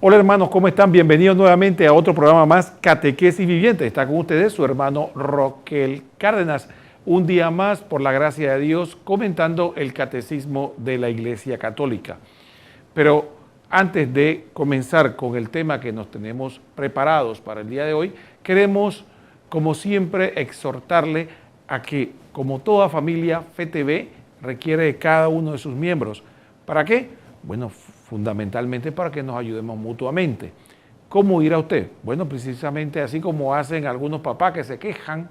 Hola hermanos, ¿cómo están? Bienvenidos nuevamente a otro programa más, Catequesis Viviente. Está con ustedes su hermano Roquel Cárdenas. Un día más, por la gracia de Dios, comentando el Catecismo de la Iglesia Católica. Pero antes de comenzar con el tema que nos tenemos preparados para el día de hoy, queremos, como siempre, exhortarle a que, como toda familia, FETV requiere de cada uno de sus miembros. ¿Para qué? Bueno, fundamentalmente para que nos ayudemos mutuamente. ¿Cómo dirá usted? Bueno, precisamente así como hacen algunos papás que se quejan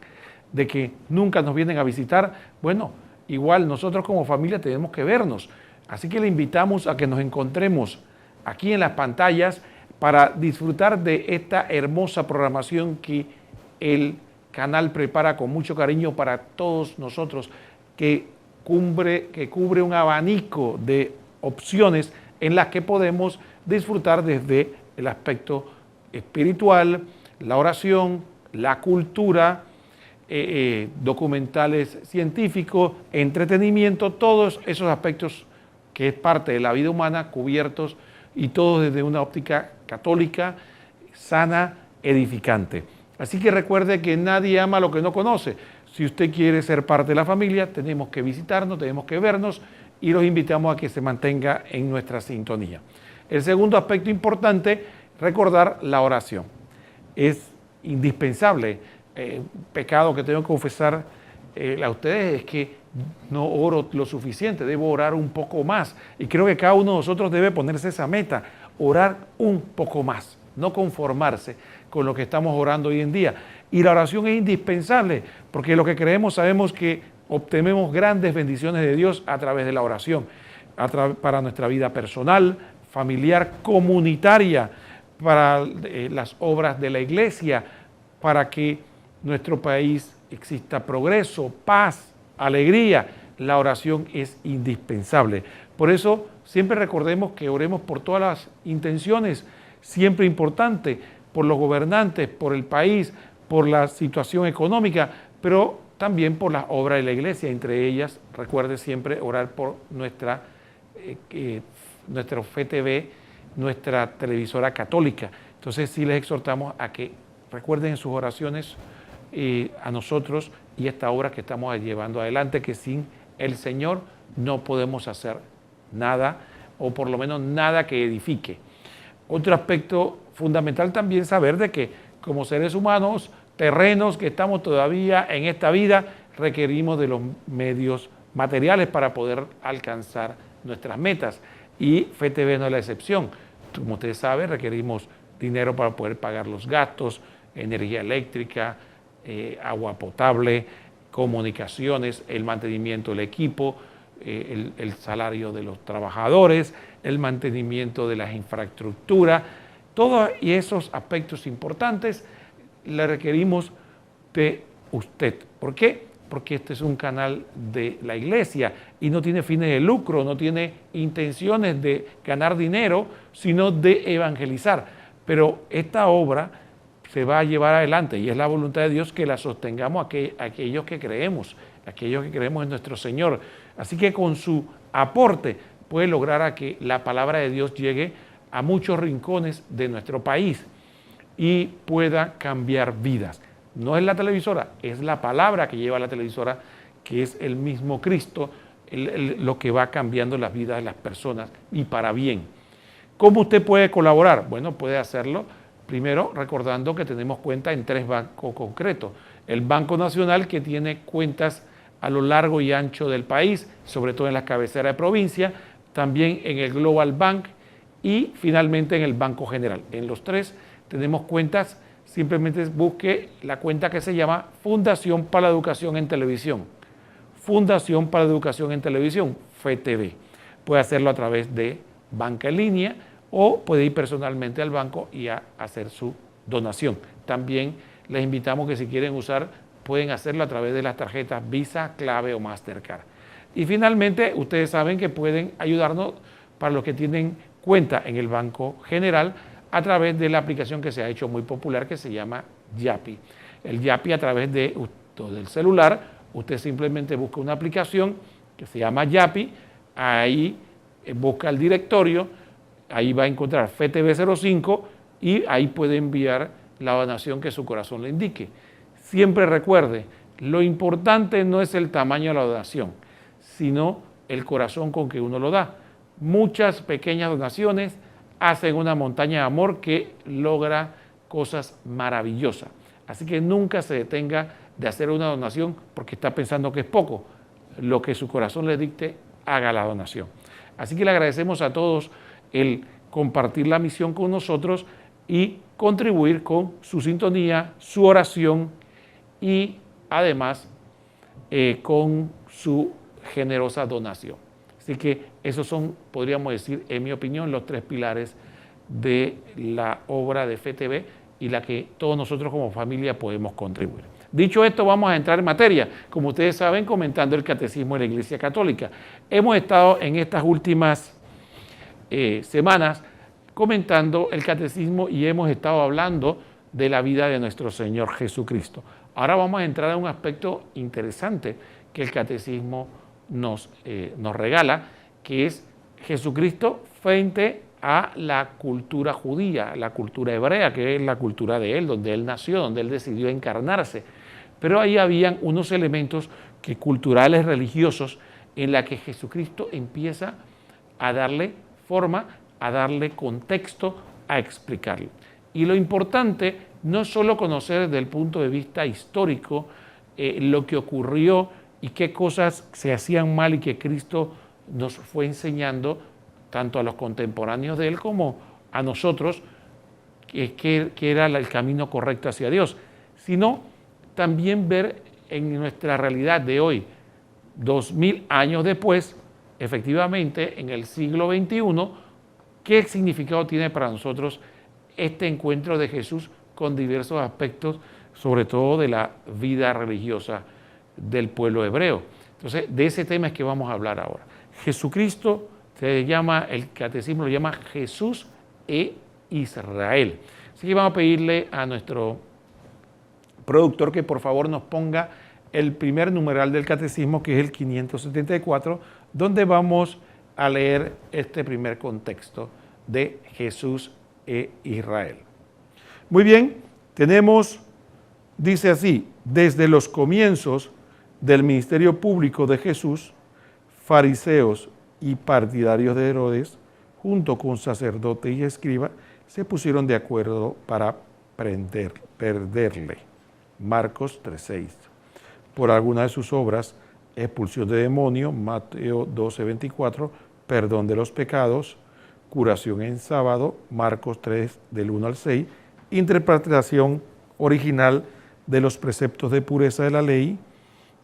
de que nunca nos vienen a visitar, bueno, igual nosotros como familia tenemos que vernos. Así que le invitamos a que nos encontremos aquí en las pantallas para disfrutar de esta hermosa programación que el canal prepara con mucho cariño para todos nosotros, que cubre un abanico de opciones en las que podemos disfrutar desde el aspecto espiritual, la oración, la cultura, documentales científicos, entretenimiento, todos esos aspectos que es parte de la vida humana cubiertos y todo desde una óptica católica, sana, edificante. Así que recuerde que nadie ama lo que no conoce. Si usted quiere ser parte de la familia, tenemos que visitarnos, tenemos que vernos y los invitamos a que se mantenga en nuestra sintonía. El segundo aspecto importante, recordar la oración. Es indispensable. Pecado que tengo que confesar a ustedes es que no oro lo suficiente, debo orar un poco más. Y creo que cada uno de nosotros debe ponerse esa meta, orar un poco más, no conformarse con lo que estamos orando hoy en día. Y la oración es indispensable, porque lo que creemos, sabemos que obtenemos grandes bendiciones de Dios a través de la oración, para nuestra vida personal, familiar, comunitaria, para las obras de la iglesia, para que nuestro país exista progreso, paz, alegría. La oración es indispensable. Por eso siempre recordemos que oremos por todas las intenciones, siempre importante, por los gobernantes, por el país, por la situación económica, pero también por las obras de la iglesia. Entre ellas, recuerde siempre orar por nuestro FETV, nuestra televisora católica. Entonces sí les exhortamos a que recuerden en sus oraciones a nosotros y esta obra que estamos llevando adelante, que sin el Señor no podemos hacer nada, o por lo menos nada que edifique. Otro aspecto fundamental también saber de que como seres humanos terrenos que estamos todavía en esta vida, requerimos de los medios materiales para poder alcanzar nuestras metas. Y FETV no es la excepción. Como ustedes saben, requerimos dinero para poder pagar los gastos, energía eléctrica, agua potable, comunicaciones, el mantenimiento del equipo, el salario de los trabajadores, el mantenimiento de las infraestructuras, todos esos aspectos importantes le requerimos de usted. ¿Por qué? Porque este es un canal de la iglesia y no tiene fines de lucro, no tiene intenciones de ganar dinero, sino de evangelizar. Pero esta obra se va a llevar adelante y es la voluntad de Dios que la sostengamos aquellos que creemos en nuestro Señor. Así que con su aporte puede lograr a que la palabra de Dios llegue a muchos rincones de nuestro país y pueda cambiar vidas. No es la televisora, es la palabra que lleva la televisora, que es el mismo Cristo, lo que va cambiando las vidas de las personas y para bien. ¿Cómo usted puede colaborar? Bueno, puede hacerlo primero recordando que tenemos cuenta en 3 bancos concretos. El Banco Nacional, que tiene cuentas a lo largo y ancho del país, sobre todo en las cabeceras de provincia, también en el Global Bank y finalmente en el Banco General. En los 3 tenemos cuentas, simplemente busque la cuenta que se llama Fundación para la Educación en Televisión. Fundación para la Educación en Televisión, FETV. Puede hacerlo a través de banca en línea o puede ir personalmente al banco y hacer su donación. También les invitamos que si quieren usar, pueden hacerlo a través de las tarjetas Visa, Clave o Mastercard. Y finalmente, ustedes saben que pueden ayudarnos para los que tienen cuenta en el Banco General a través de la aplicación que se ha hecho muy popular que se llama Yapi. El Yapi a través del celular, usted simplemente busca una aplicación que se llama Yapi, ahí busca el directorio, ahí va a encontrar FTV05 y ahí puede enviar la donación que su corazón le indique. Siempre recuerde, lo importante no es el tamaño de la donación, sino el corazón con que uno lo da. Muchas pequeñas donaciones hacen una montaña de amor que logra cosas maravillosas. Así que nunca se detenga de hacer una donación porque está pensando que es poco. Lo que su corazón le dicte, haga la donación. Así que le agradecemos a todos el compartir la misión con nosotros y contribuir con su sintonía, su oración y además con su generosa donación. Así que esos son, podríamos decir, en mi opinión, los 3 pilares de la obra de FTV y la que todos nosotros como familia podemos contribuir. Dicho esto, vamos a entrar en materia, como ustedes saben, comentando el Catecismo de la Iglesia Católica. Hemos estado en estas últimas semanas comentando el Catecismo y hemos estado hablando de la vida de nuestro Señor Jesucristo. Ahora vamos a entrar a un aspecto interesante que el Catecismo nos regala, que es Jesucristo frente a la cultura judía, la cultura hebrea, que es la cultura de Él, donde Él nació, donde Él decidió encarnarse. Pero ahí habían unos elementos culturales, religiosos, en la que Jesucristo empieza a darle forma, a darle contexto, a explicarlo. Y lo importante no es solo conocer desde el punto de vista histórico lo que ocurrió y qué cosas se hacían mal y que Cristo nos fue enseñando, tanto a los contemporáneos de Él como a nosotros, que era el camino correcto hacia Dios, sino también ver en nuestra realidad de hoy, 2000 años después, efectivamente, en el siglo XXI, qué significado tiene para nosotros este encuentro de Jesús con diversos aspectos, sobre todo de la vida religiosa del pueblo hebreo. Entonces, de ese tema es que vamos a hablar ahora. Jesucristo se llama, el Catecismo lo llama Jesús e Israel. Así que vamos a pedirle a nuestro productor que por favor nos ponga el primer numeral del Catecismo, que es el 574, donde vamos a leer este primer contexto de Jesús e Israel. Muy bien, dice así: desde los comienzos del ministerio público de Jesús, fariseos y partidarios de Herodes, junto con sacerdote y escriba, se pusieron de acuerdo para perderle. Marcos 3:6. Por alguna de sus obras, expulsión de demonios, Mateo 12:24, perdón de los pecados, curación en sábado, Marcos 3, del 1 al 6, interpretación original de los preceptos de pureza de la ley,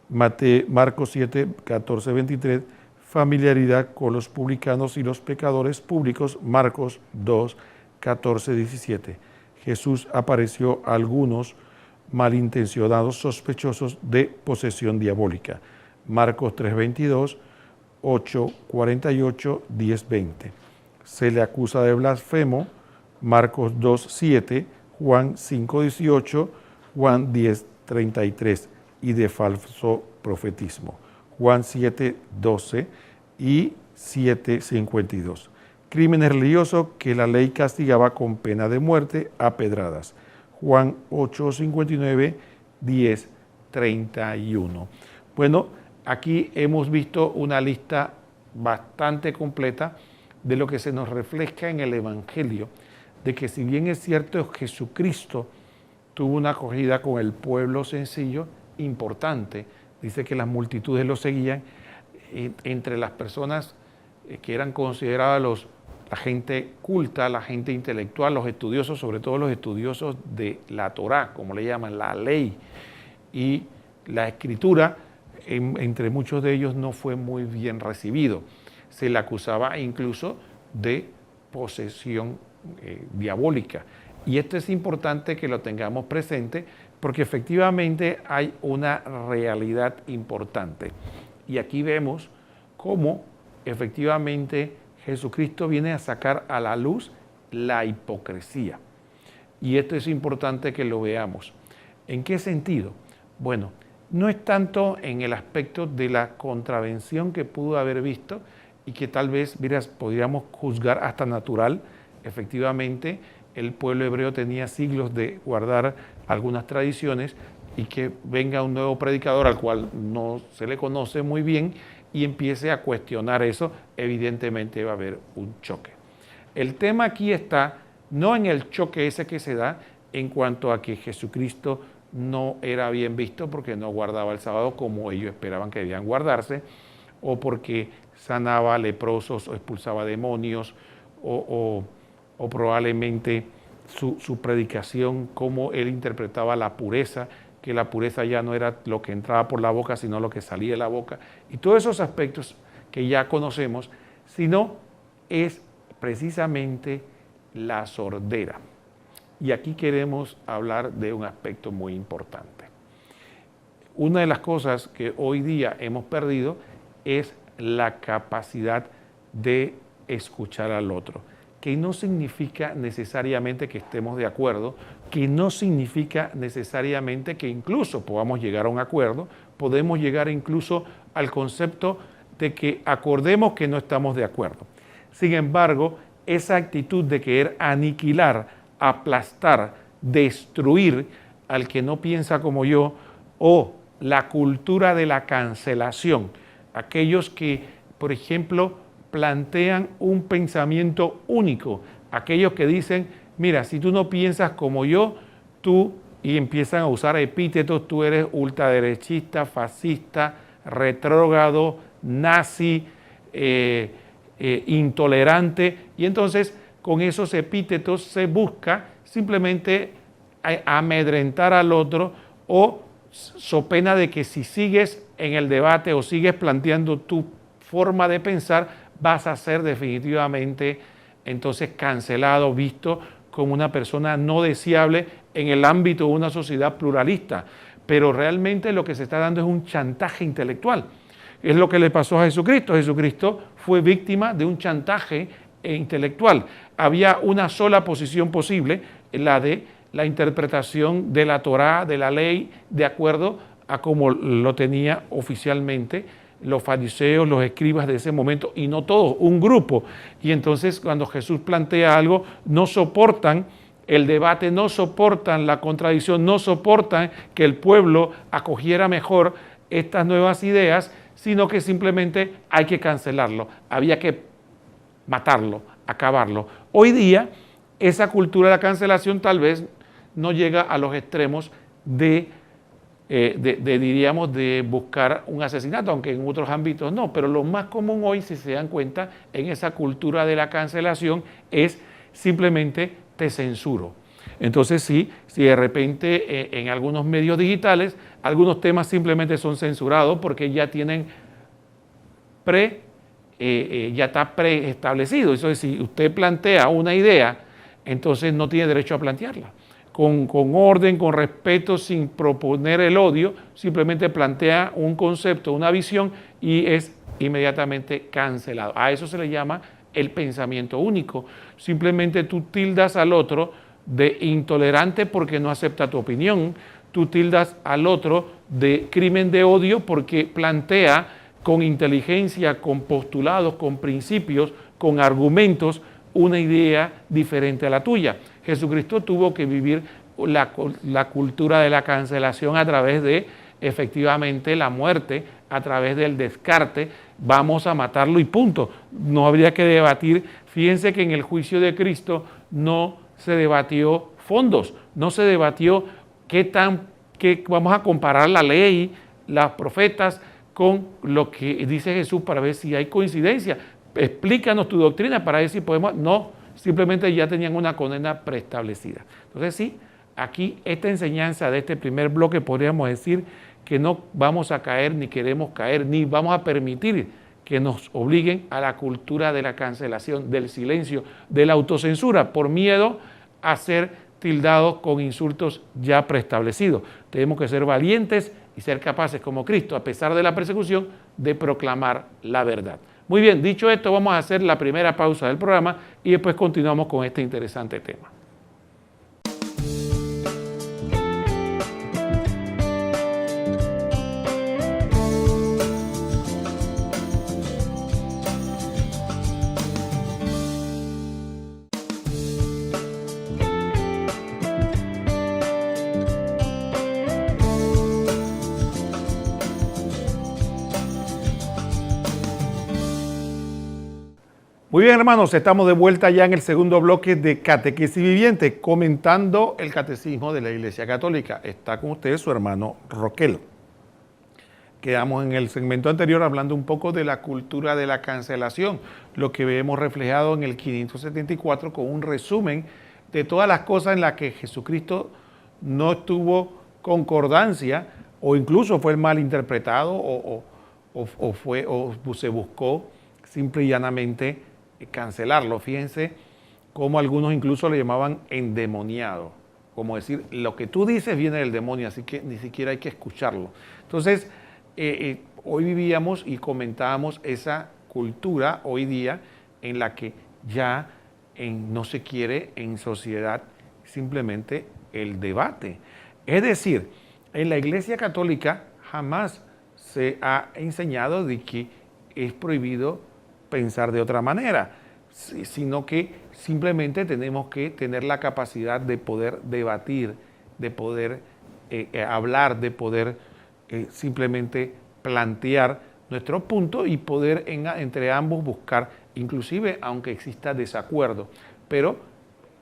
Marcos 7, 14, 23, familiaridad con los publicanos y los pecadores públicos, Marcos 2, 14, 17. Jesús apareció a algunos malintencionados sospechosos de posesión diabólica, Marcos 3, 22, 8, 48, 10, 20. Se le acusa de blasfemo, Marcos 2, 7, Juan 5, 18, Juan 10, 33, y de falso profetismo, Juan 7, 12 y 7, 52. Crímenes religiosos que la ley castigaba con pena de muerte a pedradas, Juan 8, 59, 10, 31. Bueno, aquí hemos visto una lista bastante completa de lo que se nos refleja en el Evangelio, de que si bien es cierto, Jesucristo tuvo una acogida con el pueblo sencillo importante. Dice que las multitudes lo seguían. Entre las personas que eran consideradas la gente culta, la gente intelectual, los estudiosos, sobre todo los estudiosos de la Torá, como le llaman, la ley y la escritura, entre muchos de ellos no fue muy bien recibido. Se le acusaba incluso de posesión diabólica. Y esto es importante que lo tengamos presente porque efectivamente hay una realidad importante. Y aquí vemos cómo efectivamente Jesucristo viene a sacar a la luz la hipocresía. Y esto es importante que lo veamos. ¿En qué sentido? Bueno, no es tanto en el aspecto de la contravención que pudo haber visto y que tal vez, miras, podríamos juzgar hasta natural. Efectivamente, el pueblo hebreo tenía siglos de guardar algunas tradiciones y que venga un nuevo predicador al cual no se le conoce muy bien y empiece a cuestionar eso, evidentemente va a haber un choque. El tema aquí está no en el choque ese que se da en cuanto a que Jesucristo no era bien visto porque no guardaba el sábado como ellos esperaban que debían guardarse, o porque sanaba leprosos o expulsaba demonios, o probablemente su predicación, cómo él interpretaba la pureza, que la pureza ya no era lo que entraba por la boca, sino lo que salía de la boca, y todos esos aspectos que ya conocemos, sino es precisamente la sordera. Y aquí queremos hablar de un aspecto muy importante. Una de las cosas que hoy día hemos perdido es la capacidad de escuchar al otro, que no significa necesariamente que estemos de acuerdo, que no significa necesariamente que incluso podamos llegar a un acuerdo, podemos llegar incluso al concepto de que acordemos que no estamos de acuerdo. Sin embargo, esa actitud de querer aniquilar, aplastar, destruir al que no piensa como yo, o la cultura de la cancelación, aquellos que, por ejemplo, plantean un pensamiento único, aquellos que dicen, mira, si tú no piensas como yo, y empiezan a usar epítetos, tú eres ultraderechista, fascista, retrógrado, nazi, intolerante, y entonces con esos epítetos se busca simplemente amedrentar al otro, o so pena de que si sigues en el debate o sigues planteando tu forma de pensar, vas a ser definitivamente entonces cancelado, visto como una persona no deseable en el ámbito de una sociedad pluralista. Pero realmente lo que se está dando es un chantaje intelectual. Es lo que le pasó a Jesucristo. Jesucristo fue víctima de un chantaje intelectual. Había una sola posición posible, la de la interpretación de la Torá, de la ley, de acuerdo a como lo tenía oficialmente los fariseos, los escribas de ese momento, y no todos, un grupo. Y entonces cuando Jesús plantea algo, no soportan el debate, no soportan la contradicción, no soportan que el pueblo acogiera mejor estas nuevas ideas, sino que simplemente hay que cancelarlo, había que matarlo, acabarlo. Hoy día, esa cultura de la cancelación tal vez no llega a los extremos diríamos, de buscar un asesinato, aunque en otros ámbitos no, pero lo más común hoy, si se dan cuenta, en esa cultura de la cancelación es simplemente te censuro. Entonces sí, si de repente en algunos medios digitales, algunos temas simplemente son censurados porque ya tienen ya está preestablecido. Eso es, si usted plantea una idea, entonces no tiene derecho a plantearla. Con orden, con respeto, sin proponer el odio, simplemente plantea un concepto, una visión, y es inmediatamente cancelado. A eso se le llama el pensamiento único. Simplemente tú tildas al otro de intolerante porque no acepta tu opinión, tú tildas al otro de crimen de odio porque plantea con inteligencia, con postulados, con principios, con argumentos, una idea diferente a la tuya. Jesucristo tuvo que vivir la cultura de la cancelación a través de, efectivamente, la muerte, a través del descarte. Vamos a matarlo y punto. No habría que debatir. Fíjense que en el juicio de Cristo no se debatió fondos, no se debatió qué vamos a comparar la ley, los profetas, con lo que dice Jesús para ver si hay coincidencia. Explícanos tu doctrina para ver si podemos. No, simplemente ya tenían una condena preestablecida. Entonces sí, aquí esta enseñanza de este primer bloque podríamos decir que no vamos a caer, ni queremos caer, ni vamos a permitir que nos obliguen a la cultura de la cancelación, del silencio, de la autocensura, por miedo a ser tildados con insultos ya preestablecidos. Tenemos que ser valientes y ser capaces, como Cristo, a pesar de la persecución, de proclamar la verdad. Muy bien, dicho esto, vamos a hacer la primera pausa del programa y después continuamos con este interesante tema. Muy bien, hermanos, estamos de vuelta ya en el segundo bloque de Catequesis Viviente, comentando el Catecismo de la Iglesia Católica. Está con ustedes su hermano Roquel. Quedamos en el segmento anterior hablando un poco de la cultura de la cancelación, lo que vemos reflejado en el 574 con un resumen de todas las cosas en las que Jesucristo no tuvo concordancia o incluso fue mal interpretado o se buscó simple y llanamente cancelarlo. Fíjense cómo algunos incluso le llamaban endemoniado, como decir, lo que tú dices viene del demonio, así que ni siquiera hay que escucharlo. Entonces, hoy vivíamos y comentábamos esa cultura hoy día en la que ya no se quiere en sociedad simplemente el debate. Es decir, en la Iglesia Católica jamás se ha enseñado de que es prohibido pensar de otra manera, sino que simplemente tenemos que tener la capacidad de poder debatir, de poder hablar, de poder simplemente plantear nuestro punto y poder entre ambos buscar, inclusive aunque exista desacuerdo. Pero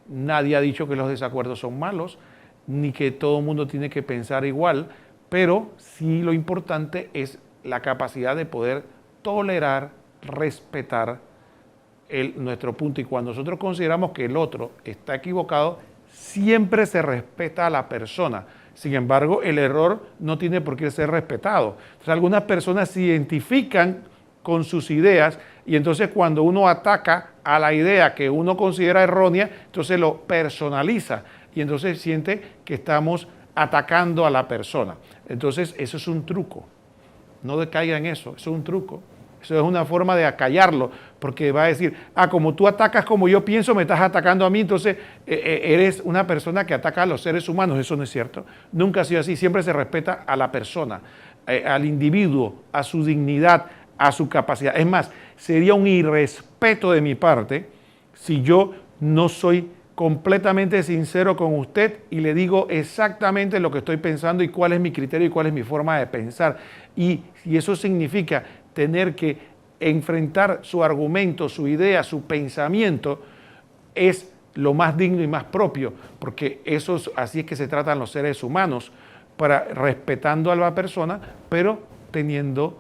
nadie ha dicho que los desacuerdos son malos, ni que todo el mundo tiene que pensar igual, pero sí lo importante es la capacidad de poder tolerar, respetar nuestro punto. Y cuando nosotros consideramos que el otro está equivocado, siempre se respeta a la persona. Sin embargo, el error no tiene por qué ser respetado. Entonces, algunas personas se identifican con sus ideas y entonces cuando uno ataca a la idea que uno considera errónea, entonces lo personaliza y entonces siente que estamos atacando a la persona. Entonces, eso es un truco. No decaigan en eso, eso es un truco. Eso es una forma de acallarlo, porque va a decir, como tú atacas como yo pienso, me estás atacando a mí, entonces eres una persona que ataca a los seres humanos. Eso no es cierto. Nunca ha sido así. Siempre se respeta a la persona, al individuo, a su dignidad, a su capacidad. Es más, sería un irrespeto de mi parte si yo no soy completamente sincero con usted y le digo exactamente lo que estoy pensando y cuál es mi criterio y cuál es mi forma de pensar. Y si eso significa tener que enfrentar su argumento, su idea, su pensamiento, es lo más digno y más propio, porque así es que se tratan los seres humanos, respetando a la persona, pero teniendo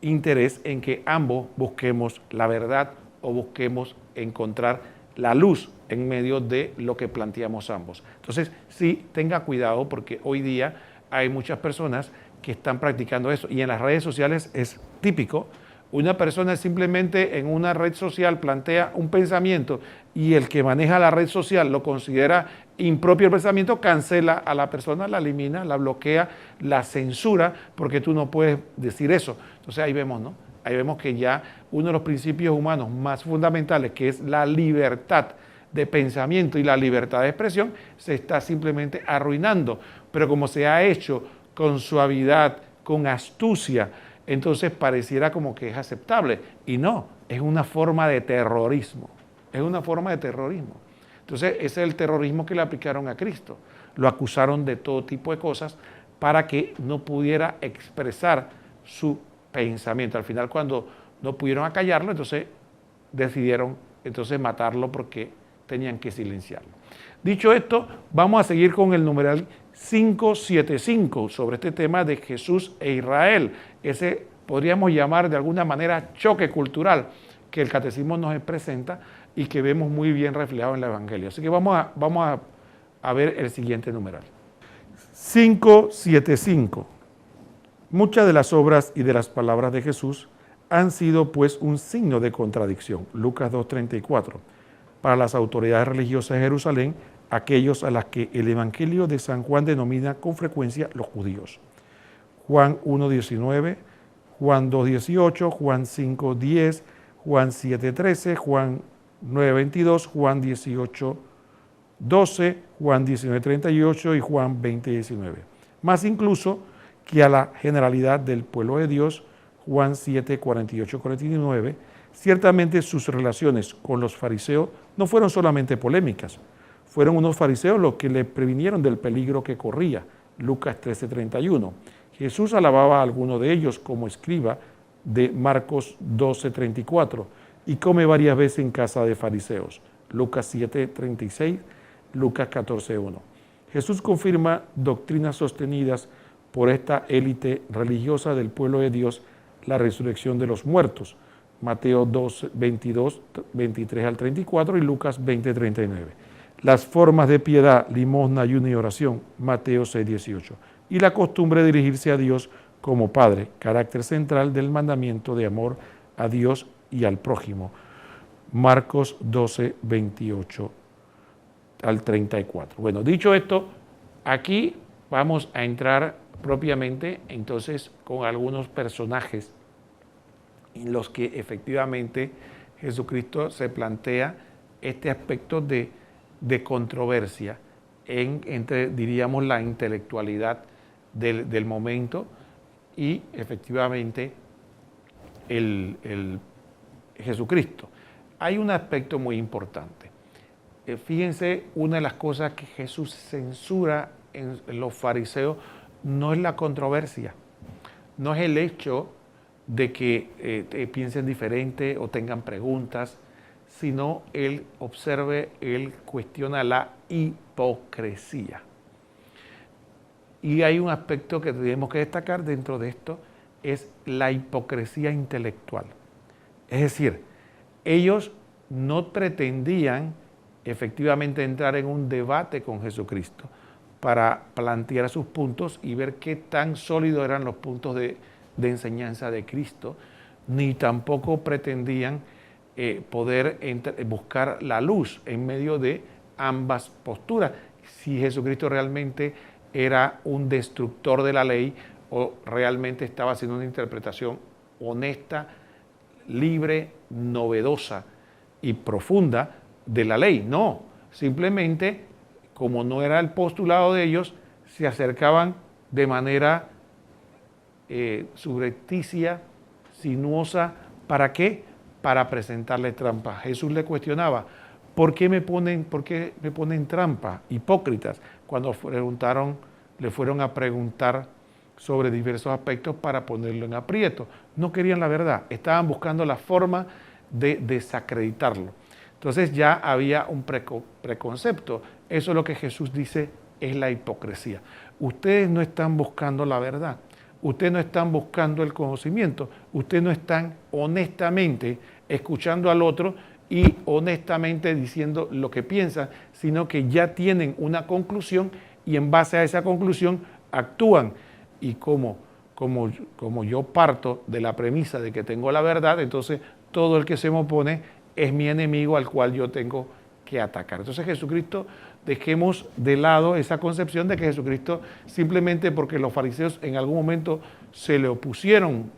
interés en que ambos busquemos la verdad o busquemos encontrar la luz en medio de lo que planteamos ambos. Entonces, sí, tenga cuidado porque hoy día hay muchas personas que están practicando eso y en las redes sociales es típico. Una persona simplemente en una red social plantea un pensamiento y el que maneja la red social lo considera impropio el pensamiento, cancela a la persona, la elimina, la bloquea, la censura, porque tú no puedes decir eso. Entonces ahí vemos, ¿no? Ahí vemos que ya uno de los principios humanos más fundamentales, que es la libertad de pensamiento y la libertad de expresión, se está simplemente arruinando. Pero como se ha hecho con suavidad, con astucia, entonces pareciera como que es aceptable. Y no, es una forma de terrorismo. Es una forma de terrorismo. Entonces, ese es el terrorismo que le aplicaron a Cristo. Lo acusaron de todo tipo de cosas para que no pudiera expresar su pensamiento. Al final, cuando no pudieron acallarlo, entonces decidieron matarlo porque tenían que silenciarlo. Dicho esto, vamos a seguir con el numeral 575 sobre este tema de Jesús e Israel. Ese podríamos llamar de alguna manera choque cultural que el catecismo nos presenta y que vemos muy bien reflejado en el Evangelio. Así que vamos a ver el siguiente numeral. 575. Muchas de las obras y de las palabras de Jesús han sido pues un signo de contradicción. Lucas 2:34. Para las autoridades religiosas de Jerusalén, aquellos a las que el Evangelio de San Juan denomina con frecuencia los judíos. Juan 1:19, Juan 2:18, Juan 5:10, Juan 7:13, Juan 9:22, Juan 18:12, Juan 19:38 y Juan 20:19. Más incluso que a la generalidad del pueblo de Dios, Juan 7:48-49, ciertamente sus relaciones con los fariseos no fueron solamente polémicas, fueron unos fariseos los que le previnieron del peligro que corría, Lucas 13:31. Jesús alababa a alguno de ellos como escriba de Marcos 12:34 y come varias veces en casa de fariseos. Lucas 7:36, Lucas 14:1. Jesús confirma doctrinas sostenidas por esta élite religiosa del pueblo de Dios, la resurrección de los muertos. Mateo 2:22, 23 al 34 y Lucas 20:39. Las formas de piedad, limosna, ayuno y oración. Mateo 6:18. Y la costumbre de dirigirse a Dios como Padre, carácter central del mandamiento de amor a Dios y al prójimo. Marcos 12:28 al 34. Bueno, dicho esto, aquí vamos a entrar propiamente entonces con algunos personajes en los que efectivamente Jesucristo se plantea este aspecto de controversia entre, diríamos, la intelectualidad del momento y efectivamente el Jesucristo. Hay un aspecto muy importante. Fíjense, una de las cosas que Jesús censura en los fariseos no es la controversia, no es el hecho de que piensen diferente o tengan preguntas, sino él cuestiona la hipocresía. Y hay un aspecto que tenemos que destacar dentro de esto, es la hipocresía intelectual. Es decir, ellos no pretendían efectivamente entrar en un debate con Jesucristo para plantear sus puntos y ver qué tan sólidos eran los puntos de enseñanza de Cristo, ni tampoco pretendían poder buscar la luz en medio de ambas posturas, si Jesucristo realmente era un destructor de la ley o realmente estaba haciendo una interpretación honesta, libre, novedosa y profunda de la ley. No, simplemente, como no era el postulado de ellos, se acercaban de manera subrepticia, sinuosa. ¿Para qué? Para presentarle trampa. Jesús le cuestionaba, ¿por qué me ponen trampa? Hipócritas. Cuando le fueron a preguntar sobre diversos aspectos para ponerlo en aprieto. No querían la verdad, estaban buscando la forma de desacreditarlo. Entonces ya había un preconcepto. Eso es lo que Jesús dice, es la hipocresía. Ustedes no están buscando la verdad, ustedes no están buscando el conocimiento, ustedes no están honestamente escuchando al otro y honestamente diciendo lo que piensan, sino que ya tienen una conclusión y en base a esa conclusión actúan. Y como yo parto de la premisa de que tengo la verdad, entonces todo el que se me opone es mi enemigo al cual yo tengo que atacar. Entonces Jesucristo, dejemos de lado esa concepción de que Jesucristo, simplemente porque los fariseos en algún momento se le opusieron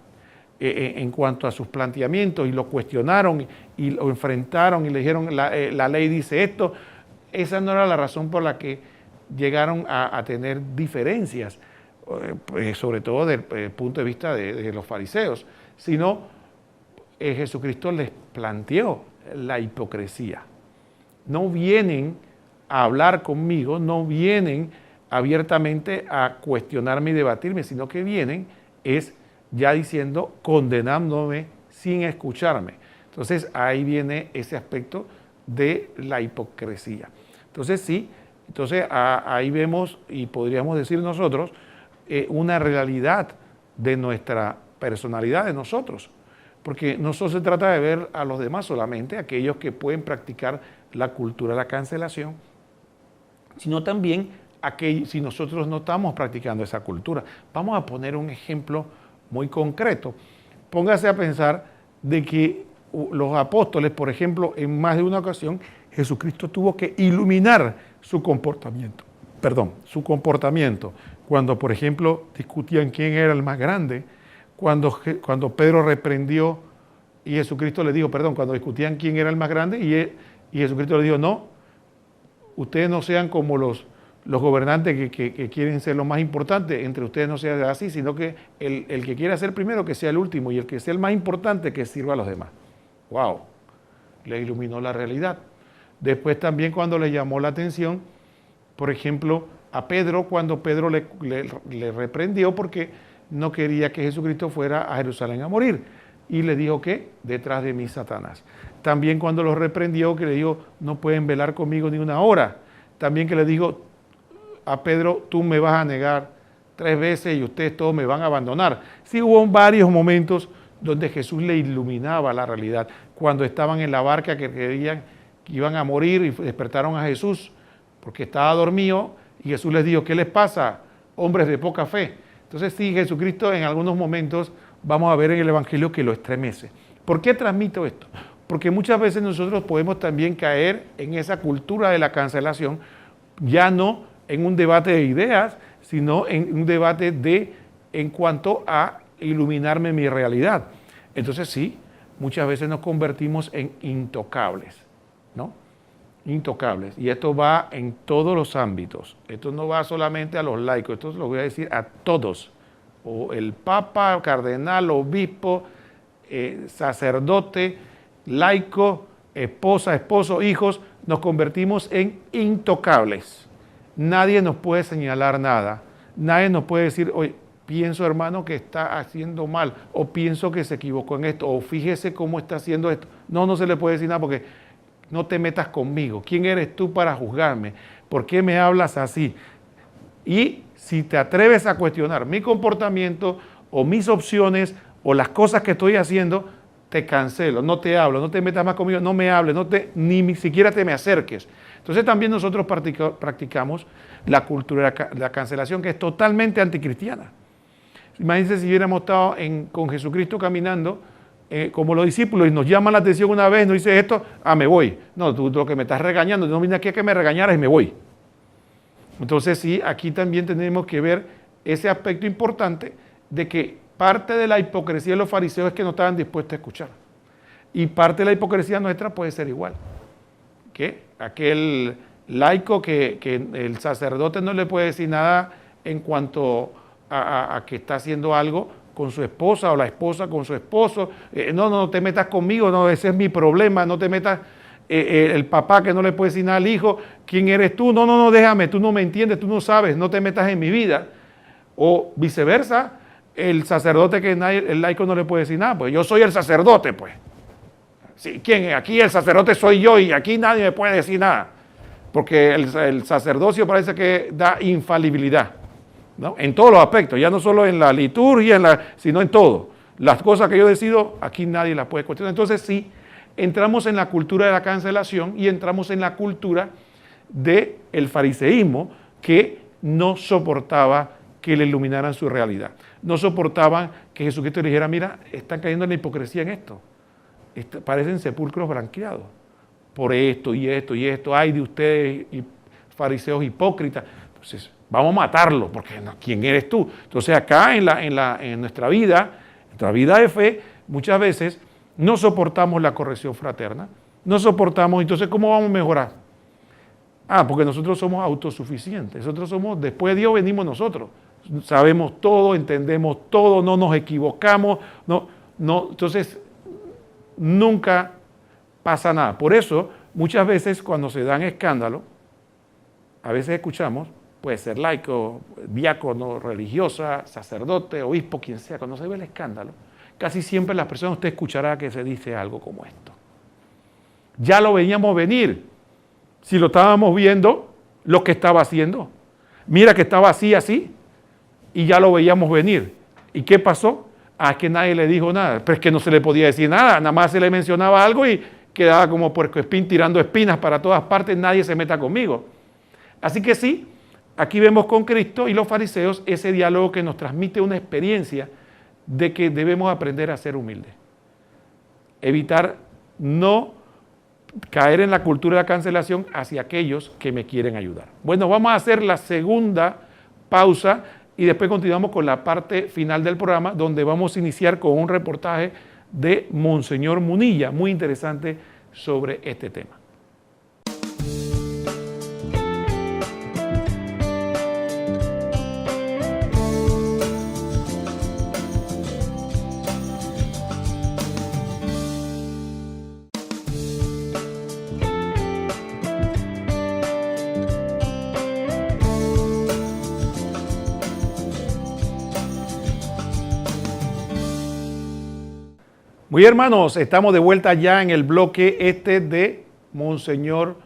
en cuanto a sus planteamientos y lo cuestionaron y lo enfrentaron y le dijeron la ley dice esto, esa no era la razón por la que llegaron a tener diferencias, sobre todo desde el punto de vista de los fariseos, sino Jesucristo les planteó la hipocresía. No vienen a hablar conmigo, no vienen abiertamente a cuestionarme y debatirme, sino que vienen ya diciendo, condenándome sin escucharme. Entonces ahí viene ese aspecto de la hipocresía. Entonces sí, ahí vemos y podríamos decir nosotros una realidad de nuestra personalidad, de nosotros. Porque no solo se trata de ver a los demás solamente, aquellos que pueden practicar la cultura de la cancelación, sino también si nosotros no estamos practicando esa cultura. Vamos a poner un ejemplo muy concreto. Póngase a pensar de que los apóstoles, por ejemplo, en más de una ocasión, Jesucristo tuvo que iluminar su comportamiento. Cuando, por ejemplo, discutían quién era el más grande, cuando Pedro reprendió y Jesucristo le dijo, cuando discutían quién era el más grande y Jesucristo le dijo, no, ustedes no sean como los gobernantes que quieren ser los más importantes, entre ustedes no sea así, sino que el que quiera ser primero que sea el último y el que sea el más importante que sirva a los demás. ¡Wow! Le iluminó la realidad. Después también cuando le llamó la atención, por ejemplo, a Pedro, cuando Pedro le reprendió porque no quería que Jesucristo fuera a Jerusalén a morir. y le dijo que detrás de mí Satanás. También cuando los reprendió, que le dijo, no pueden velar conmigo ni una hora. También que le dijo a Pedro, tú me vas a negar 3 veces y ustedes todos me van a abandonar. Sí, hubo varios momentos donde Jesús le iluminaba la realidad. Cuando estaban en la barca que creían que iban a morir y despertaron a Jesús porque estaba dormido y Jesús les dijo, ¿qué les pasa, hombres de poca fe? Entonces sí, Jesucristo en algunos momentos vamos a ver en el Evangelio que lo estremece. ¿Por qué transmito esto? Porque muchas veces nosotros podemos también caer en esa cultura de la cancelación, ya no en un debate de ideas, sino en un debate en cuanto a iluminarme mi realidad. Entonces sí, muchas veces nos convertimos en intocables, ¿no? Intocables. Y esto va en todos los ámbitos. Esto no va solamente a los laicos, esto lo voy a decir a todos. O el papa, cardenal, obispo, sacerdote, laico, esposa, esposo, hijos, nos convertimos en intocables. Nadie nos puede señalar nada. Nadie nos puede decir, oye, pienso hermano que está haciendo mal, o pienso que se equivocó en esto, o fíjese cómo está haciendo esto. No, no se le puede decir nada porque no te metas conmigo. ¿Quién eres tú para juzgarme? ¿Por qué me hablas así? Y si te atreves a cuestionar mi comportamiento o mis opciones o las cosas que estoy haciendo, te cancelo, no te hablo, no te metas más conmigo, no me hables, ni siquiera te me acerques. Entonces también nosotros practicamos la cultura de la cancelación, que es totalmente anticristiana. Imagínense si hubiéramos estado con Jesucristo caminando como los discípulos y nos llama la atención una vez, nos dice esto, me voy. No, tú lo que me estás regañando, no vine aquí a que me regañaras y me voy. Entonces sí, aquí también tenemos que ver ese aspecto importante de que parte de la hipocresía de los fariseos es que no estaban dispuestos a escuchar. Y parte de la hipocresía nuestra puede ser igual. Que aquel laico que el sacerdote no le puede decir nada en cuanto a que está haciendo algo con su esposa o la esposa con su esposo. No te metas conmigo, no, ese es mi problema, no te metas. El papá que no le puede decir nada al hijo, ¿quién eres tú? No, déjame, tú no me entiendes, tú no sabes, no te metas en mi vida. O viceversa, el sacerdote que el laico no le puede decir nada, pues yo soy el sacerdote, pues. Sí, ¿quién es? Aquí el sacerdote soy yo y aquí nadie me puede decir nada. Porque el sacerdocio parece que da infalibilidad, ¿no? En todos los aspectos, ya no solo en la liturgia, sino en todo. Las cosas que yo decido, aquí nadie las puede cuestionar. Entonces sí, entramos en la cultura de la cancelación y entramos en la cultura del fariseísmo que no soportaba que le iluminaran su realidad. No soportaban que Jesucristo le dijera, mira, están cayendo en la hipocresía en esto. Parecen sepulcros blanqueados por esto y esto y esto. Ay de ustedes, fariseos hipócritas. Entonces, vamos a matarlo, porque ¿quién eres tú? Entonces, acá en nuestra vida de fe, muchas veces no soportamos la corrección fraterna, no soportamos, entonces, ¿cómo vamos a mejorar? Porque nosotros somos autosuficientes, nosotros somos, después de Dios venimos nosotros, sabemos todo, entendemos todo, no nos equivocamos, entonces, nunca pasa nada. Por eso, muchas veces cuando se dan escándalos, a veces escuchamos, puede ser laico, diácono, religiosa, sacerdote, obispo, quien sea, cuando se ve el escándalo, casi siempre las personas usted escuchará que se dice algo como esto. Ya lo veíamos venir, si lo estábamos viendo, lo que estaba haciendo. Mira que estaba así, y ya lo veíamos venir. ¿Y qué pasó? Que nadie le dijo nada, pero es que no se le podía decir nada más se le mencionaba algo y quedaba como puercoespín tirando espinas para todas partes, nadie se meta conmigo. Así que sí, aquí vemos con Cristo y los fariseos ese diálogo que nos transmite una experiencia de que debemos aprender a ser humildes. Evitar no caer en la cultura de la cancelación hacia aquellos que me quieren ayudar. Bueno, vamos a hacer la segunda pausa y después continuamos con la parte final del programa, donde vamos a iniciar con un reportaje de Monseñor Munilla, muy interesante sobre este tema. Muy hermanos, estamos de vuelta ya en el bloque de Monseñor,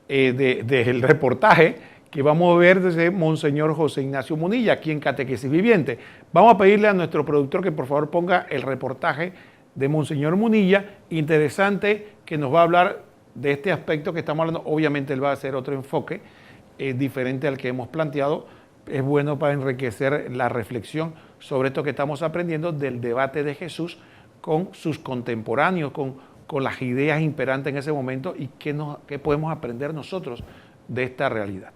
del reportaje que vamos a ver desde Monseñor José Ignacio Munilla, aquí en Catequesis Viviente. Vamos a pedirle a nuestro productor que por favor ponga el reportaje de Monseñor Munilla, interesante, que nos va a hablar de este aspecto que estamos hablando. Obviamente él va a hacer otro enfoque diferente al que hemos planteado. Es bueno para enriquecer la reflexión sobre esto que estamos aprendiendo del debate de Jesús con sus contemporáneos, con las ideas imperantes en ese momento y qué podemos aprender nosotros de esta realidad.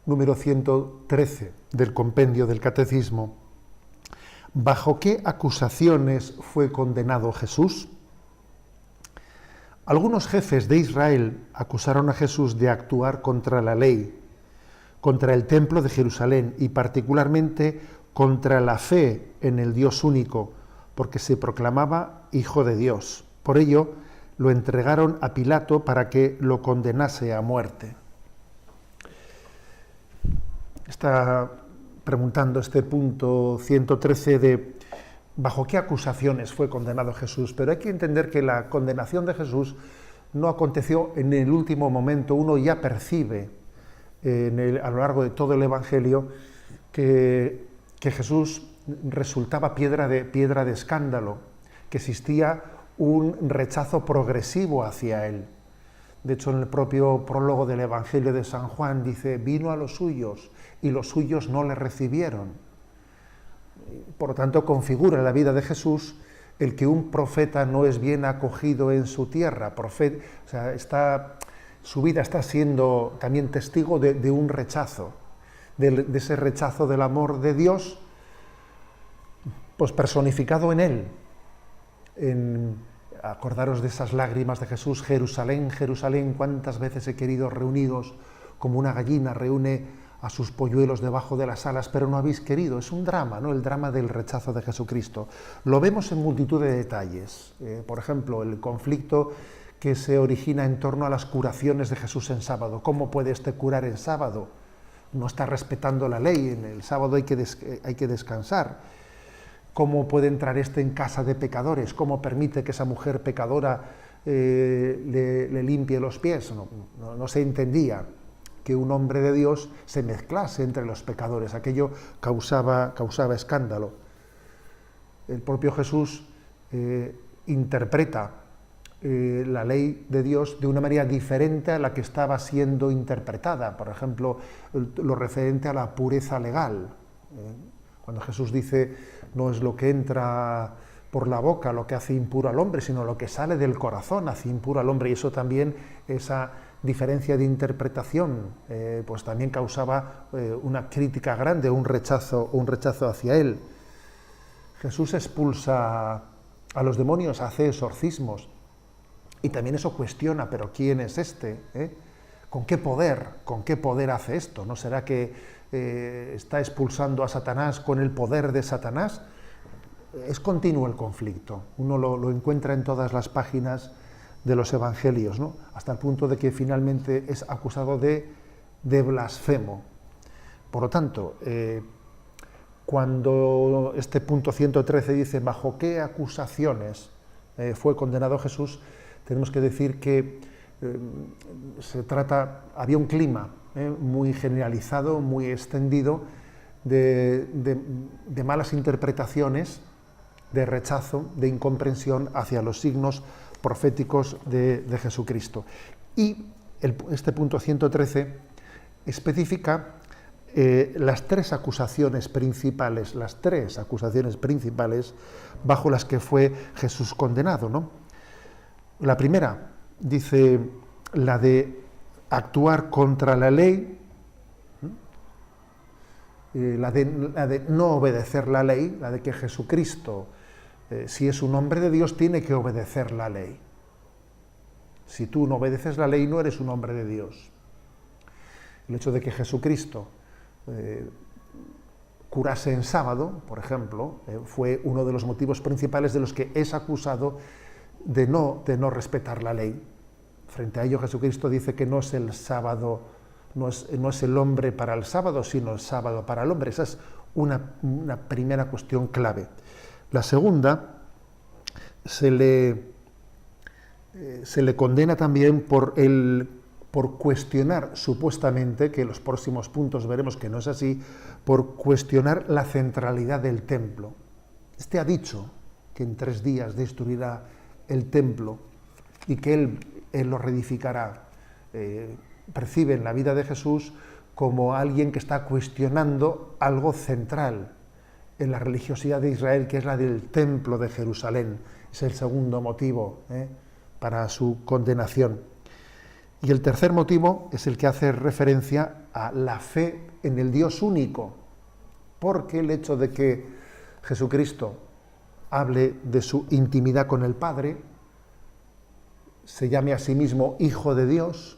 Número 113 del compendio del Catecismo. ¿Bajo qué acusaciones fue condenado Jesús? Algunos jefes de Israel acusaron a Jesús de actuar contra la ley, contra el templo de Jerusalén y particularmente contra la fe en el Dios único, porque se proclamaba Hijo de Dios. Por ello, lo entregaron a Pilato para que lo condenase a muerte. Está preguntando este punto 113 de bajo qué acusaciones fue condenado Jesús, pero hay que entender que la condenación de Jesús no aconteció en el último momento. Uno ya percibe a lo largo de todo el Evangelio que Jesús resultaba piedra de escándalo, que existía un rechazo progresivo hacia él. De hecho, en el propio prólogo del Evangelio de San Juan dice, vino a los suyos y los suyos no le recibieron. Por lo tanto, configura en la vida de Jesús el que un profeta no es bien acogido en su tierra. Su vida está siendo también testigo de un rechazo, de ese rechazo del amor de Dios, pues personificado en él. Acordaros de esas lágrimas de Jesús, Jerusalén, Jerusalén, cuántas veces he querido reunidos como una gallina reúne a sus polluelos debajo de las alas, pero no habéis querido. Es un drama, ¿no? El drama del rechazo de Jesucristo. Lo vemos en multitud de detalles. Por ejemplo, el conflicto que se origina en torno a las curaciones de Jesús en sábado. ¿Cómo puede este curar en sábado? No está respetando la ley, en el sábado hay que descansar. ¿Cómo puede entrar este en casa de pecadores? ¿Cómo permite que esa mujer pecadora le limpie los pies? No se entendía que un hombre de Dios se mezclase entre los pecadores. Aquello causaba escándalo. El propio Jesús interpreta la ley de Dios de una manera diferente a la que estaba siendo interpretada. Por ejemplo, lo referente a la pureza legal. Cuando Jesús dice, no es lo que entra por la boca lo que hace impuro al hombre, sino lo que sale del corazón hace impuro al hombre. Y eso también, esa diferencia de interpretación, pues también causaba una crítica grande, un rechazo hacia él. Jesús expulsa a los demonios, hace exorcismos, y también eso cuestiona, pero ¿quién es este? ¿Con qué poder hace esto? ¿No será que está expulsando a Satanás con el poder de Satanás? Es continuo el conflicto, uno lo encuentra en todas las páginas de los evangelios, ¿no? Hasta el punto de que finalmente es acusado de blasfemo. Por lo tanto, cuando este punto 113 dice bajo qué acusaciones fue condenado Jesús, tenemos que decir que había un clima muy generalizado, muy extendido de malas interpretaciones, de rechazo, de incomprensión hacia los signos proféticos de Jesucristo. Y este punto 113 especifica las tres acusaciones principales bajo las que fue Jesús condenado, ¿no? La primera, dice, la de actuar contra la ley, la de no obedecer la ley, la de que Jesucristo, si es un hombre de Dios, tiene que obedecer la ley. Si tú no obedeces la ley, no eres un hombre de Dios. El hecho de que Jesucristo curase en sábado, por ejemplo, fue uno de los motivos principales de los que es acusado de no respetar la ley. Frente a ello, Jesucristo dice que no es el sábado, no es el hombre para el sábado, sino el sábado para el hombre. Esa es una primera cuestión clave. La segunda se le condena también por cuestionar supuestamente, que en los próximos puntos veremos que no es así, por cuestionar la centralidad del templo. Este ha dicho que en 3 días destruirá el templo y que él lo reedificará. Percibe en la vida de Jesús como alguien que está cuestionando algo central en la religiosidad de Israel, que es la del templo de Jerusalén. Es el segundo motivo para su condenación. Y el tercer motivo es el que hace referencia a la fe en el Dios único, porque el hecho de que Jesucristo hable de su intimidad con el Padre, se llame a sí mismo Hijo de Dios,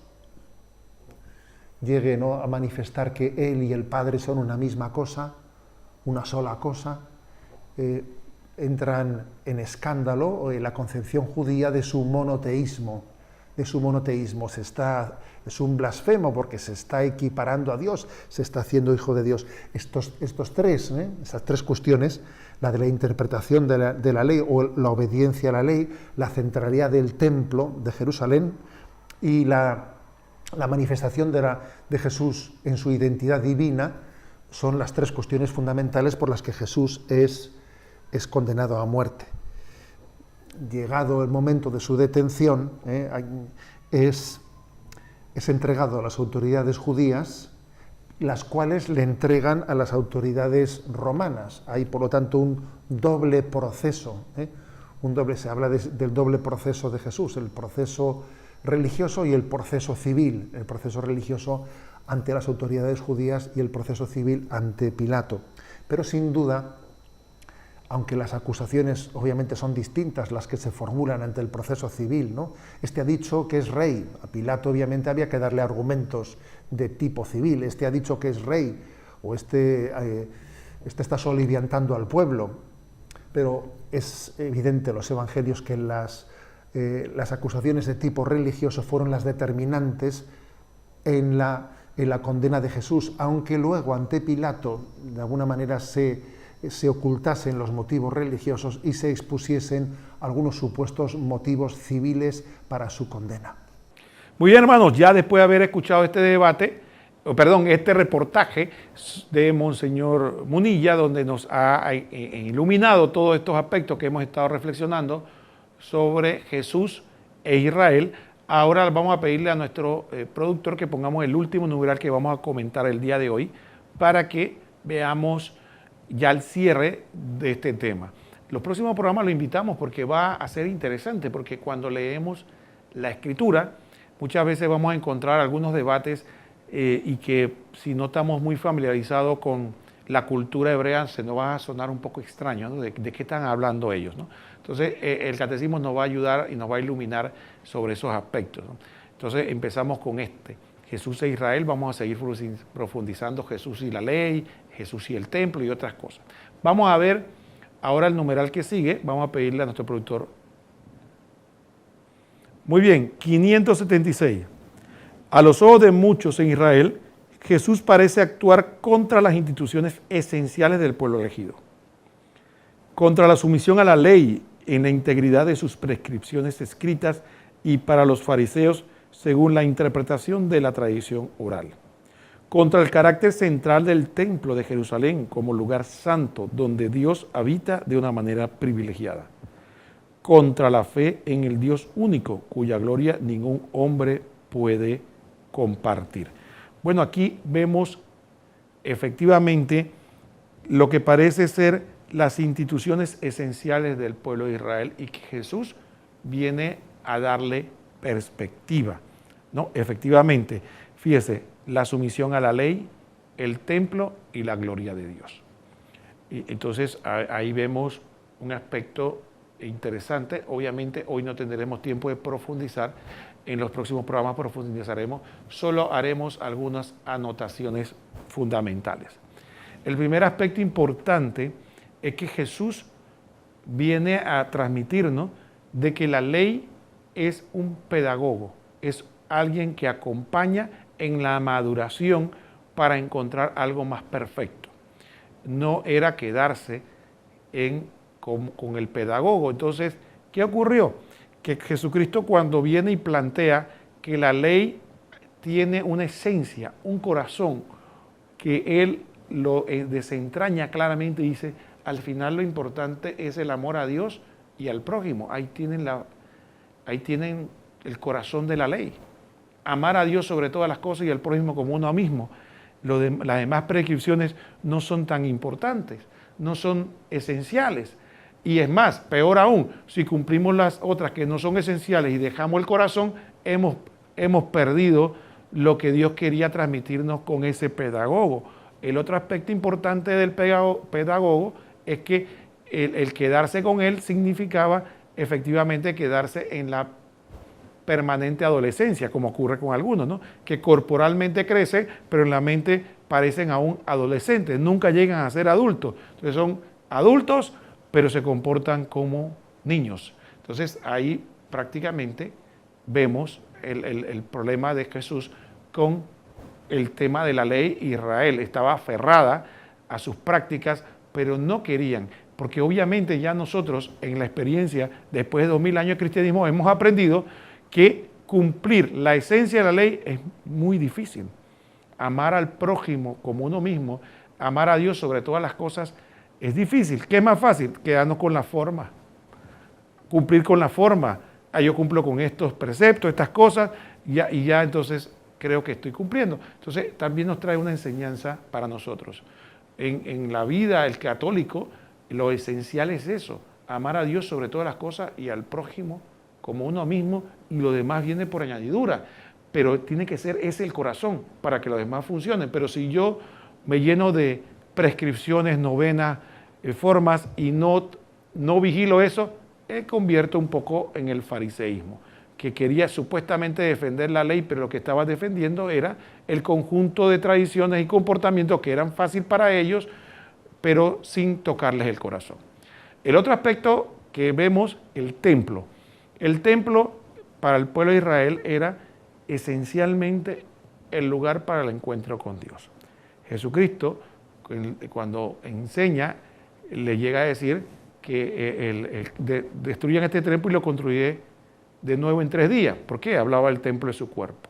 llegue, ¿no?, a manifestar que Él y el Padre son una misma cosa, una sola cosa, entran en escándalo en la concepción judía de su monoteísmo. Es un blasfemo porque se está equiparando a Dios, se está haciendo hijo de Dios. Esas tres cuestiones, la de la interpretación de la ley o la obediencia a la ley, la centralidad del templo de Jerusalén y la manifestación de Jesús en su identidad divina, son las 3 cuestiones fundamentales por las que Jesús es condenado a muerte. Llegado el momento de su detención, es entregado a las autoridades judías, las cuales le entregan a las autoridades romanas. Hay, por lo tanto, un doble proceso. Se habla del doble proceso de Jesús, el proceso religioso y el proceso civil. El proceso religioso ante las autoridades judías y el proceso civil ante Pilato. Pero sin duda, aunque las acusaciones obviamente son distintas las que se formulan ante el proceso civil, ¿no? Este ha dicho que es rey, a Pilato obviamente había que darle argumentos de tipo civil, este ha dicho que es rey, o este está soliviantando al pueblo, pero es evidente en los evangelios que las acusaciones de tipo religioso fueron las determinantes en la condena de Jesús, aunque luego ante Pilato de alguna manera se ocultasen los motivos religiosos y se expusiesen algunos supuestos motivos civiles para su condena. Muy bien, hermanos, ya después de haber escuchado este reportaje de Monseñor Munilla, donde nos ha iluminado todos estos aspectos que hemos estado reflexionando sobre Jesús e Israel, ahora vamos a pedirle a nuestro productor que pongamos el último numeral que vamos a comentar el día de hoy para que veamos ya el cierre de este tema. Los próximos programas lo invitamos porque va a ser interesante, porque cuando leemos la Escritura, muchas veces vamos a encontrar algunos debates y que si no estamos muy familiarizados con la cultura hebrea, se nos va a sonar un poco extraño, ¿no? ¿De qué están hablando ellos, ¿no? Entonces, el catecismo nos va a ayudar y nos va a iluminar sobre esos aspectos, ¿no? Entonces, empezamos con Jesús e Israel, vamos a seguir profundizando Jesús y la ley, Jesús y el templo y otras cosas. Vamos a ver ahora el numeral que sigue, vamos a pedirle a nuestro productor. Muy bien, 576. A los ojos de muchos en Israel, Jesús parece actuar contra las instituciones esenciales del pueblo elegido, contra la sumisión a la ley en la integridad de sus prescripciones escritas y para los fariseos según la interpretación de la tradición oral, contra el carácter central del templo de Jerusalén como lugar santo donde Dios habita de una manera privilegiada, contra la fe en el Dios único cuya gloria ningún hombre puede compartir. Bueno, aquí vemos efectivamente lo que parece ser las instituciones esenciales del pueblo de Israel y que Jesús viene a darle perspectiva, ¿no? Efectivamente, fíjese, la sumisión a la ley, el templo y la gloria de Dios. Y entonces ahí vemos un aspecto interesante. Obviamente hoy no tendremos tiempo de profundizar, en los próximos programas profundizaremos, solo haremos algunas anotaciones fundamentales. El primer aspecto importante es que Jesús viene a transmitirnos de que la ley es un pedagogo, es alguien que acompaña en la maduración para encontrar algo más perfecto. No era quedarse con el pedagogo. Entonces, ¿Qué ocurrió? Que Jesucristo, cuando viene y plantea que la ley tiene una esencia, un corazón, que Él lo desentraña claramente, dice, al final lo importante es el amor a Dios y al prójimo. Ahí tienen el corazón de la ley. Amar a Dios sobre todas las cosas y al prójimo como uno mismo. Las demás prescripciones no son tan importantes, no son esenciales. Y es más, peor aún, si cumplimos las otras que no son esenciales y dejamos el corazón, hemos perdido lo que Dios quería transmitirnos con ese pedagogo. El otro aspecto importante del pedagogo es que el quedarse con él significaba efectivamente quedarse en la permanente adolescencia, como ocurre con algunos, ¿no? Que corporalmente crecen, pero en la mente parecen aún adolescentes, nunca llegan a ser adultos. Entonces son adultos, pero se comportan como niños. Entonces ahí prácticamente vemos el problema de Jesús con el tema de la ley. Israel estaba aferrada a sus prácticas, pero no querían, porque obviamente ya nosotros en la experiencia, después de 2000 años de cristianismo, hemos aprendido que cumplir la esencia de la ley es muy difícil. Amar al prójimo como uno mismo, amar a Dios sobre todas las cosas, es difícil. ¿Qué es más fácil? Quedarnos con la forma, cumplir con la forma. Yo cumplo con estos preceptos, estas cosas, y ya entonces creo que estoy cumpliendo. Entonces también nos trae una enseñanza para nosotros. En la vida, el católico, lo esencial es eso, amar a Dios sobre todas las cosas y al prójimo como uno mismo, y lo demás viene por añadidura. Pero tiene que ser ese el corazón para que lo demás funcione. Pero si yo me lleno de prescripciones, novenas, formas y no vigilo eso, convierto un poco en el fariseísmo, que quería supuestamente defender la ley, pero lo que estaba defendiendo era el conjunto de tradiciones y comportamientos que eran fácil para ellos, pero sin tocarles el corazón. El otro aspecto que vemos, el templo. El templo para el pueblo de Israel era esencialmente el lugar para el encuentro con Dios. Jesucristo, cuando enseña, le llega a decir que destruyan este templo y lo construiré de nuevo en 3 días. ¿Por qué? Hablaba del templo de su cuerpo.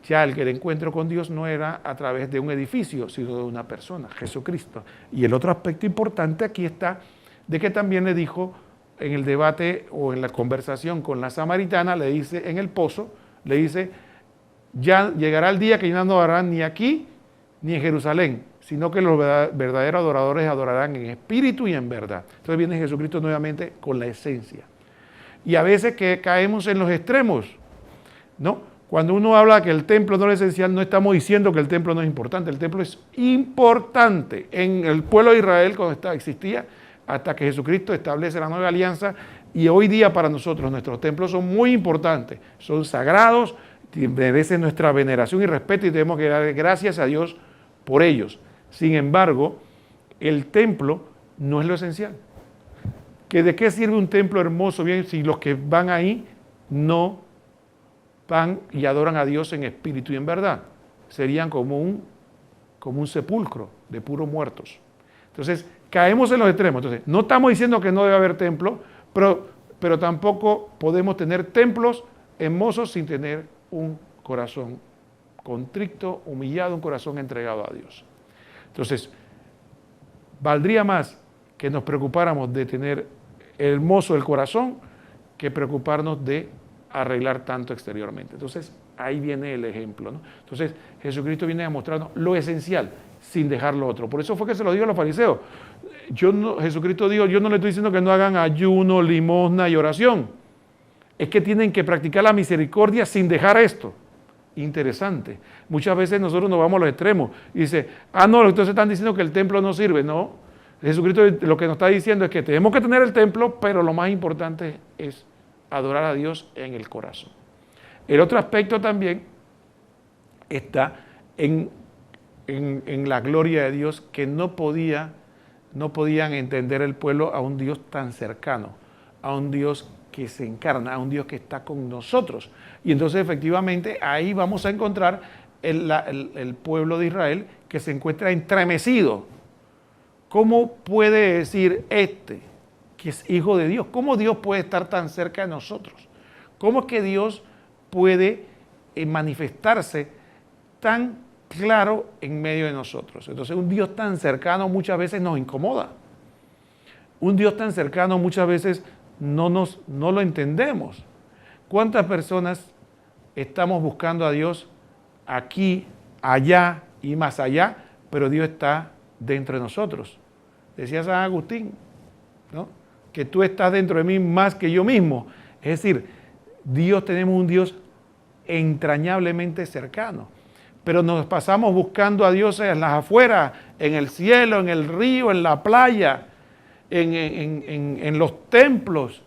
Ya el encuentro con Dios no era a través de un edificio, sino de una persona, Jesucristo. Y el otro aspecto importante aquí está, de que también le dijo en el debate o en la conversación con la samaritana, le dice en el pozo, le dice, ya llegará el día que ya no adorarán ni aquí ni en Jerusalén, sino que los verdaderos adoradores adorarán en espíritu y en verdad. Entonces viene Jesucristo nuevamente con la esencia. Y a veces que caemos en los extremos, ¿no? Cuando uno habla que el templo no es esencial, no estamos diciendo que el templo no es importante. El templo es importante en el pueblo de Israel cuando existía, hasta que Jesucristo establece la nueva alianza. Y hoy día para nosotros nuestros templos son muy importantes, son sagrados, merecen nuestra veneración y respeto y tenemos que dar gracias a Dios por ellos. Sin embargo, el templo no es lo esencial. ¿De qué sirve un templo hermoso bien si los que van ahí no van y adoran a Dios en espíritu y en verdad? Serían como un sepulcro de puros muertos. Entonces, caemos en los extremos. Entonces, no estamos diciendo que no debe haber templo, pero tampoco podemos tener templos hermosos sin tener un corazón contrito, humillado, un corazón entregado a Dios. Entonces, valdría más que nos preocupáramos de tener hermoso el corazón que preocuparnos de arreglar tanto exteriormente. Entonces, ahí viene el ejemplo, ¿no? Entonces, Jesucristo viene a mostrarnos lo esencial sin dejar lo otro. Por eso fue que se lo dijo a los fariseos. Jesucristo dijo, yo no le estoy diciendo que no hagan ayuno, limosna y oración. Es que tienen que practicar la misericordia sin dejar esto. Interesante. Muchas veces nosotros nos vamos a los extremos y dice, no, entonces están diciendo que el templo no sirve. No, Jesucristo lo que nos está diciendo es que tenemos que tener el templo, pero lo más importante es adorar a Dios en el corazón. El otro aspecto también está en la gloria de Dios, que no podían entender el pueblo a un Dios tan cercano, a un Dios que se encarna, a un Dios que está con nosotros. Y entonces efectivamente ahí vamos a encontrar el pueblo de Israel que se encuentra entremecido. ¿Cómo puede decir que es hijo de Dios. ¿Cómo Dios puede estar tan cerca de nosotros? ¿Cómo es que Dios puede manifestarse tan claro en medio de nosotros? Entonces, un Dios tan cercano muchas veces nos incomoda. Un Dios tan cercano muchas veces no lo entendemos. ¿Cuántas personas estamos buscando a Dios aquí, allá y más allá, pero Dios está dentro de nosotros? Decía San Agustín, ¿no?, que tú estás dentro de mí más que yo mismo. Es decir, tenemos un Dios entrañablemente cercano, pero nos pasamos buscando a Dios en las afueras, en el cielo, en el río, en la playa, en los templos,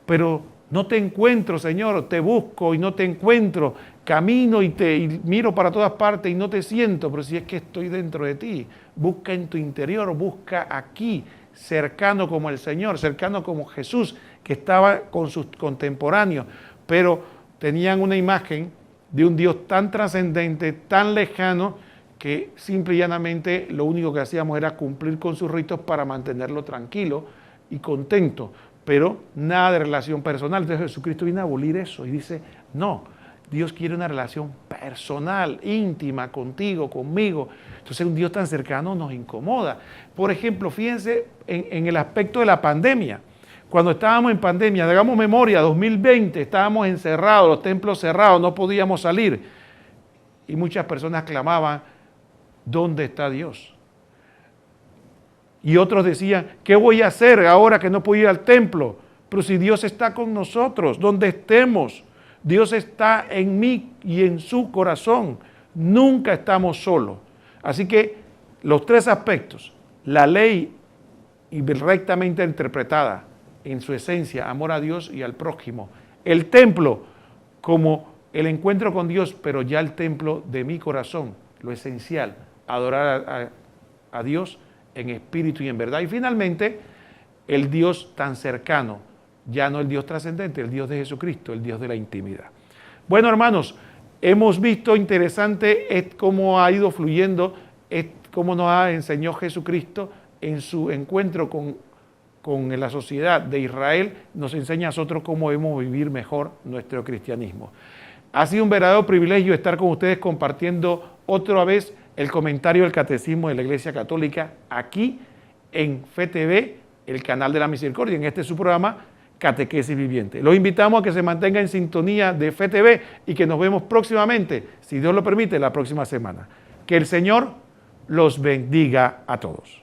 pero no te encuentro, Señor. Te busco y no te encuentro, camino y miro para todas partes y no te siento, pero si es que estoy dentro de ti. Busca en tu interior, busca aquí, cercano como el Señor, cercano como Jesús, que estaba con sus contemporáneos, pero tenían una imagen de un Dios tan trascendente, tan lejano, que simple y llanamente lo único que hacíamos era cumplir con sus ritos para mantenerlo tranquilo y contento, pero nada de relación personal. Entonces Jesucristo viene a abolir eso y dice, no, Dios quiere una relación personal, íntima, contigo, conmigo. Entonces un Dios tan cercano nos incomoda. Por ejemplo, fíjense en el aspecto de la pandemia. Cuando estábamos en pandemia, hagamos memoria, 2020, estábamos encerrados, los templos cerrados, no podíamos salir. Y muchas personas clamaban, ¿dónde está Dios? Y otros decían, ¿qué voy a hacer ahora que no puedo ir al templo? Pero si Dios está con nosotros, donde estemos, Dios está en mí y en su corazón. Nunca estamos solos. Así que los tres aspectos, la ley rectamente interpretada, en su esencia, amor a Dios y al prójimo. El templo como el encuentro con Dios, pero ya el templo de mi corazón, lo esencial, adorar a Dios en espíritu y en verdad. Y finalmente, el Dios tan cercano, ya no el Dios trascendente, el Dios de Jesucristo, el Dios de la intimidad. Bueno, hermanos, hemos visto interesante cómo ha ido fluyendo, cómo nos ha enseñado Jesucristo en su encuentro con la sociedad de Israel, nos enseña a nosotros cómo debemos vivir mejor nuestro cristianismo. Ha sido un verdadero privilegio estar con ustedes compartiendo otra vez el comentario del Catecismo de la Iglesia Católica aquí en FETV, el canal de la Misericordia, en este su programa Catequesis Viviente. Los invitamos a que se mantengan en sintonía de FETV y que nos vemos próximamente, si Dios lo permite, la próxima semana. Que el Señor los bendiga a todos.